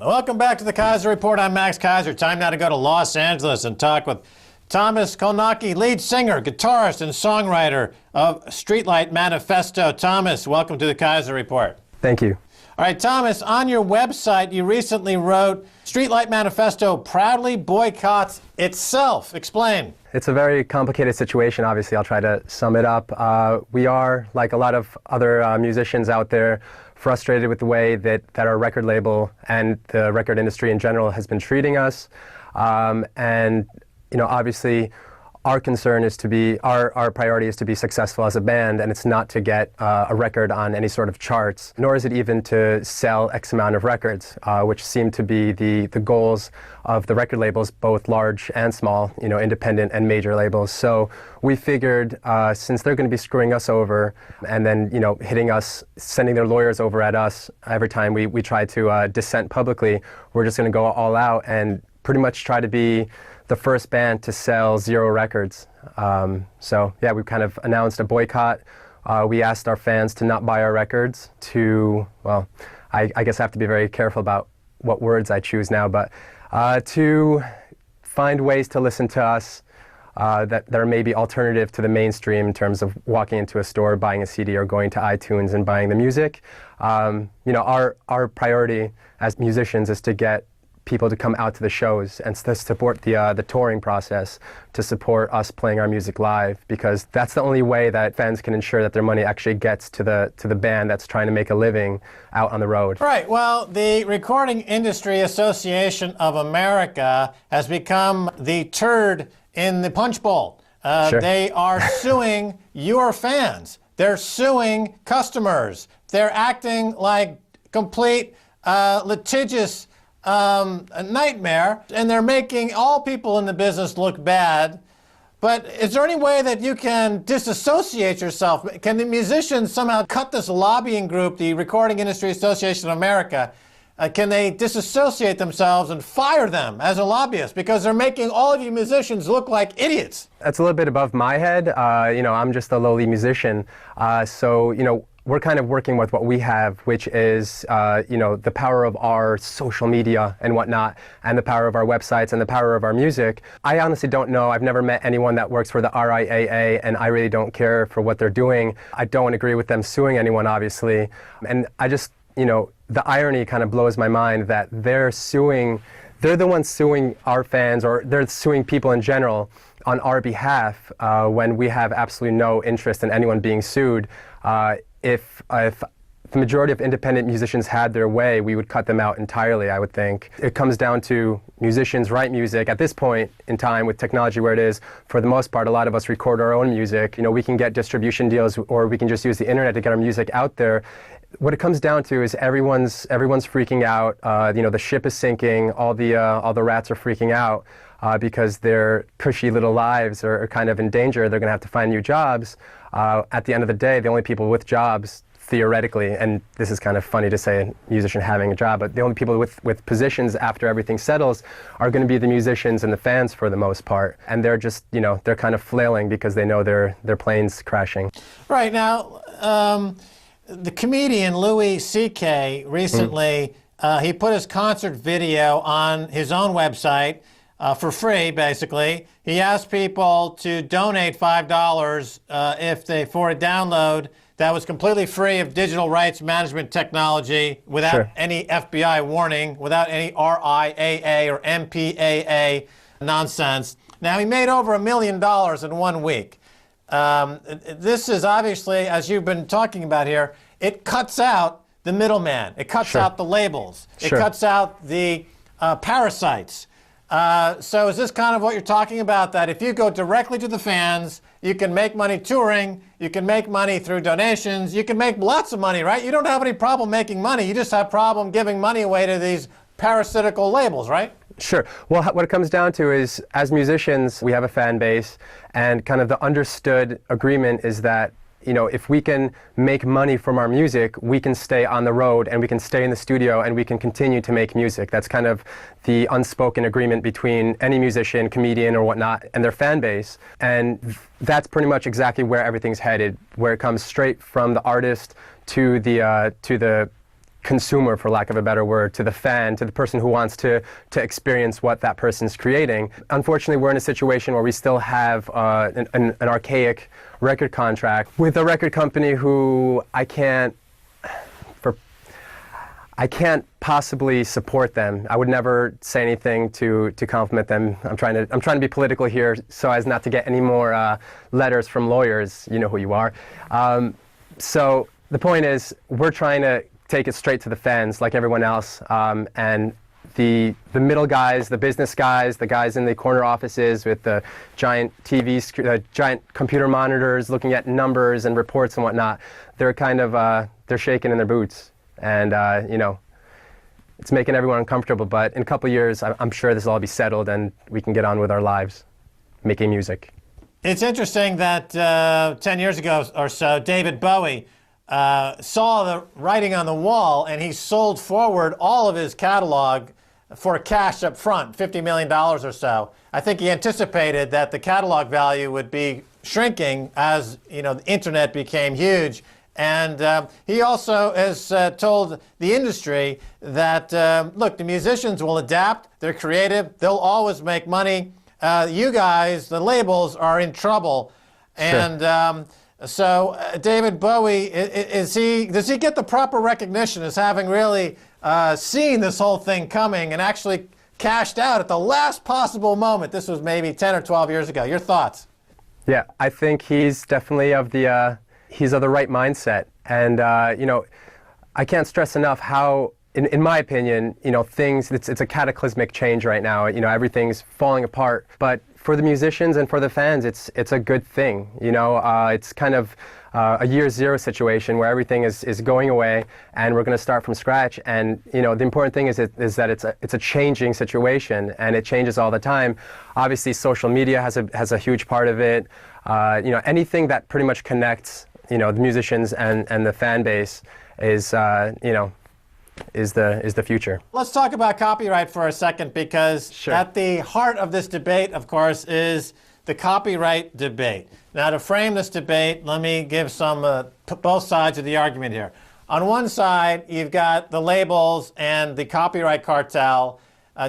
Welcome back to the Keiser Report. I'm Max Keiser. Time now to go to Los Angeles and talk with Thomas Kolnacki, lead singer, guitarist, and songwriter of Streetlight Manifesto. Thomas, welcome to the Keiser Report. Thank you. All right, Thomas, on your website, you recently wrote, Streetlight Manifesto proudly boycotts itself. Explain. It's a very complicated situation, obviously. I'll try to sum it up. We are, like a lot of other musicians out there, frustrated with the way that our record label and the record industry in general has been treating us. And, you know, obviously, our concern is to be, our priority is to be successful as a band, and it's not to get a record on any sort of charts, nor is it even to sell X amount of records, which seem to be the goals of the record labels, both large and small, you know, independent and major labels. So we figured, since they're going to be screwing us over, and then, you know, hitting us, sending their lawyers over at us every time we try to dissent publicly, we're just going to go all out and pretty much try to be the first band to sell 0 records. So yeah, we've kind of announced a boycott. We asked our fans to not buy our records, to, well, I guess I have to be very careful about what words I choose now, but to find ways to listen to us that are maybe alternative to the mainstream in terms of walking into a store, buying a CD, or going to iTunes and buying the music. You know, our priority as musicians is to get people to come out to the shows and to support the touring process, to support us playing our music live, because that's the only way that fans can ensure that their money actually gets to the band that's trying to make a living out on the road. Right. Well, the Recording Industry Association of America has become the turd in the punch bowl. Sure. They are suing your fans. They're suing customers. They're acting like complete litigious a nightmare, and they're making all people in the business look bad. But is there any way that you can disassociate yourself? Can the musicians somehow cut this lobbying group, the Recording Industry Association of America, can they disassociate themselves and fire them as a lobbyist? Because they're making all of you musicians look like idiots. That's a little bit above my head. You know, I'm just a lowly musician. So, you know, we're kind of working with what we have, which is, you know, the power of our social media and whatnot, and the power of our websites and the power of our music. I honestly don't know. I've never met anyone that works for the RIAA, and I really don't care for what they're doing. I don't agree with them suing anyone, obviously. And I just, you know, the irony kind of blows my mind that they're the ones suing our fans, or they're suing people in general on our behalf, when we have absolutely no interest in anyone being sued. If the majority of independent musicians had their way, we would cut them out entirely, I would think. It comes down to musicians write music. At this point in time, with technology where it is, for the most part, a lot of us record our own music. You know, we can get distribution deals, or we can just use the internet to get our music out there. What it comes down to is everyone's freaking out. You know, the ship is sinking. All the rats are freaking out because their cushy little lives are kind of in danger. They're going to have to find new jobs. At the end of the day, the only people with jobs, theoretically, and this is kind of funny to say a musician having a job, but the only people with positions after everything settles are going to be the musicians and the fans for the most part. And they're just, you know, they're kind of flailing because they know their plane's crashing. Right. Now, the comedian Louis C.K. recently, he put his concert video on his own website for free, basically. He asked people to donate $5 for a download that was completely free of digital rights management technology, without any FBI warning, without any RIAA or MPAA nonsense. Now, he made over $1 million in 1 week. This is obviously, as you've been talking about here, it cuts out the middleman. It cuts out the labels. It cuts out the parasites. So is this kind of what you're talking about, that if you go directly to the fans, you can make money touring, you can make money through donations, you can make lots of money, right? You don't have any problem making money. You just have problem giving money away to these parasitical labels, right? Sure. Well, what it comes down to is, as musicians, we have a fan base, and kind of the understood agreement is that, you know, if we can make money from our music, we can stay on the road, and we can stay in the studio, and we can continue to make music. That's kind of the unspoken agreement between any musician, comedian, or whatnot, and their fan base. And that's pretty much exactly where everything's headed, where it comes straight from the artist to the consumer, for lack of a better word, to the fan, to the person who wants to experience what that person's creating. Unfortunately, we're in a situation where we still have an archaic record contract with a record company who I can't possibly support them. I would never say anything to compliment them. I'm trying to be political here so as not to get any more letters from lawyers. You know who you are. So the point is, we're trying to take it straight to the fans like everyone else, and the middle guys, the business guys, the guys in the corner offices with the giant giant computer monitors looking at numbers and reports and whatnot, they're kind of they're shaking in their boots, and you know, it's making everyone uncomfortable. But in a couple of years, I'm sure this will all be settled and we can get on with our lives, making music. It's interesting that 10 years ago or so, David Bowie saw the writing on the wall, and he sold forward all of his catalog for cash up front, $50 million or so. I think he anticipated that the catalog value would be shrinking as, you know, the internet became huge. And he also has told the industry that, look, the musicians will adapt, they're creative, they'll always make money. You guys, the labels, are in trouble. And Sure. So David Bowie, does he get the proper recognition as having really seen this whole thing coming and actually cashed out at the last possible moment? This was maybe 10 or 12 years ago. Your thoughts? Yeah, I think he's definitely of the right mindset. And you know, I can't stress enough how, in my opinion, you know, it's a cataclysmic change right now. You know, everything's falling apart. But for the musicians and for the fans, it's a good thing. You know, it's kind of a year zero situation where everything is going away and we're going to start from scratch. And you know, the important thing is that it's a changing situation, and it changes all the time. Obviously, social media has a huge part of it. You know, anything that pretty much connects, you know, the musicians and the fan base is you know, is the future. Let's talk about copyright for a second, because Sure. At the heart of this debate, of course, is the copyright debate. Now, to frame this debate, let me give some both sides of the argument here. On one side, you've got the labels and the copyright cartel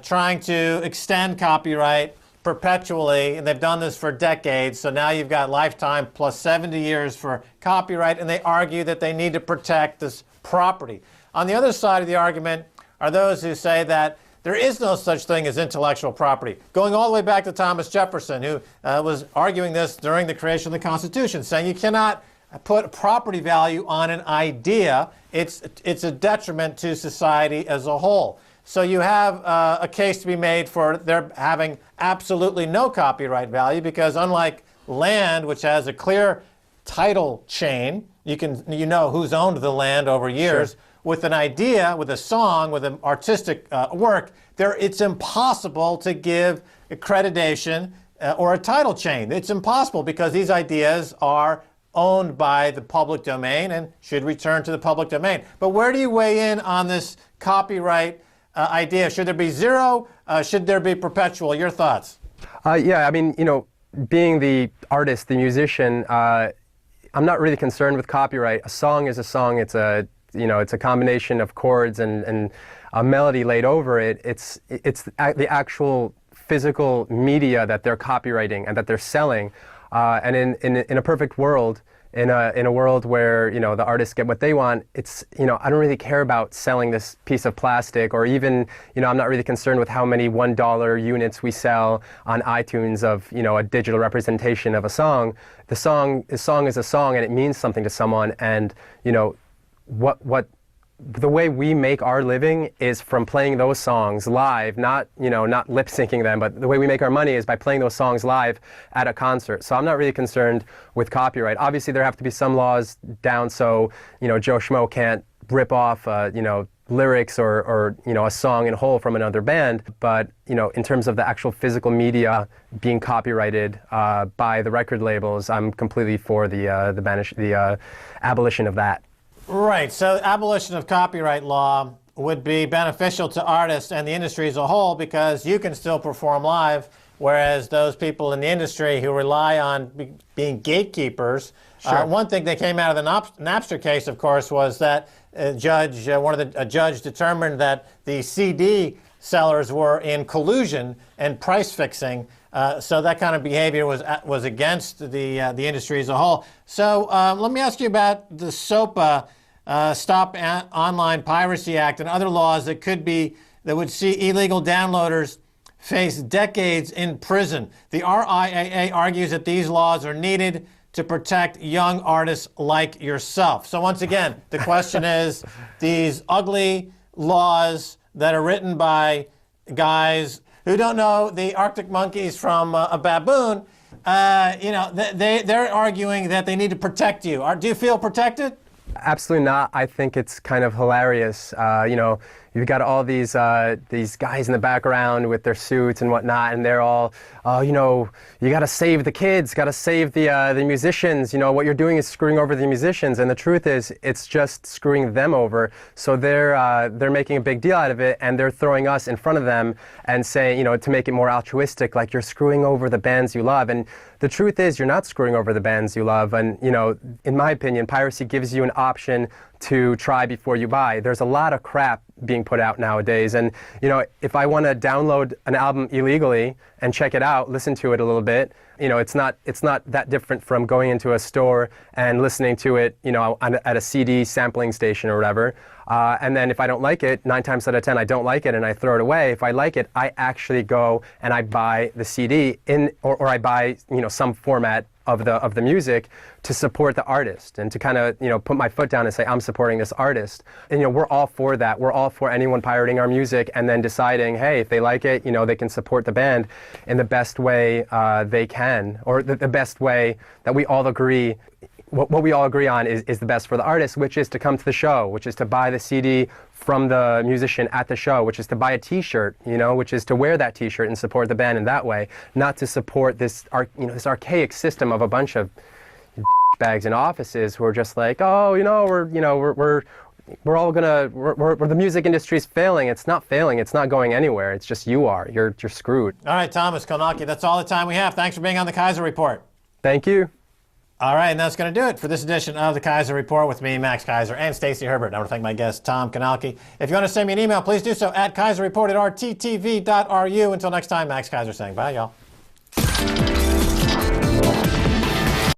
trying to extend copyright perpetually, and they've done this for decades. So now you've got lifetime plus 70 years for copyright, and they argue that they need to protect this property. On the other side of the argument are those who say that there is no such thing as intellectual property, going all the way back to Thomas Jefferson, who was arguing this during the creation of the Constitution, saying you cannot put property value on an idea. It's a detriment to society as a whole. So you have a case to be made for there having absolutely no copyright value, because unlike land, which has a clear title chain, you know who's owned the land over years. Sure. With an idea, with a song, with an artistic work, it's impossible to give accreditation or a title chain. It's impossible, because these ideas are owned by the public domain and should return to the public domain. But where do you weigh in on this copyright idea? Should there be zero? Should there be perpetual? Your thoughts? Yeah, I mean, you know, being the artist, the musician, I'm not really concerned with copyright. A song is a song. It's a combination of chords and a melody laid over it. It's the actual physical media that they're copywriting and that they're selling. And in a perfect world, in a world where, you know, the artists get what they want, it's, you know, I don't really care about selling this piece of plastic, or even, you know, I'm not really concerned with how many $1 units we sell on iTunes of, you know, a digital representation of a song. The song is a song, and it means something to someone. And, you know, the way we make our living is from playing those songs live, not lip syncing them, but the way we make our money is by playing those songs live at a concert. So I'm not really concerned with copyright. Obviously, there have to be some laws down so, you know, Joe Schmo can't rip off, you know, lyrics or you know, a song in whole from another band. But, you know, in terms of the actual physical media being copyrighted by the record labels, I'm completely for the abolition of that. Right. So abolition of copyright law would be beneficial to artists and the industry as a whole, because you can still perform live whereas those people in the industry who rely on being gatekeepers. Sure. One thing that came out of the Napster case, of course, was that a judge determined that the CD sellers were in collusion and price fixing. So that kind of behavior was against the industry as a whole. So let me ask you about the SOPA, Stop Online Piracy Act, and other laws that would see illegal downloaders face decades in prison. The RIAA argues that these laws are needed to protect young artists like yourself. So once again, the question is, these ugly laws that are written by guys who don't know the Arctic monkeys from a baboon, they're arguing that they need to protect you. Do you feel protected? Absolutely not. I think it's kind of hilarious. You've got all these guys in the background with their suits and whatnot, and they're all, you got to save the kids, got to save the musicians. What you're doing is screwing over the musicians, and the truth is, it's just screwing them over. So they're making a big deal out of it, and they're throwing us in front of them and saying, to make it more altruistic, like you're screwing over the bands you love. And the truth is, you're not screwing over the bands you love. And in my opinion, piracy gives you an option to try before you buy. There's a lot of crap being put out nowadays, and if I want to download an album illegally and check it out, listen to it a little bit, it's not that different from going into a store and listening to it, at a CD sampling station or whatever. And then if I don't like it, 9 times out of 10 I don't like it and I throw it away. If I like it, I actually go and I buy the CD or I buy some format of the music to support the artist and to kind of put my foot down and say I'm supporting this artist. And we're all for that. We're all for anyone pirating our music and then deciding, hey, if they like it, they can support the band in the best way they can, or the best way that we all agree. What we all agree on is the best for the artist, which is to come to the show, which is to buy the CD from the musician at the show, which is to buy a T-shirt, which is to wear that T-shirt and support the band in that way, not to support this archaic system of a bunch of bags in offices who are just like, oh, we're all gonna, the music industry's failing. It's not failing. It's not going anywhere. It's just you're screwed. All right, Thomas Konalki, that's all the time we have. Thanks for being on the Keiser Report. Thank you. All right, and that's going to do it for this edition of the Keiser Report with me, Max Keiser, and Stacey Herbert. I want to thank my guest, Tom Konalki. If you want to send me an email, please do so at keiserreport@rttv.ru. Until next time, Max Keiser saying bye, y'all.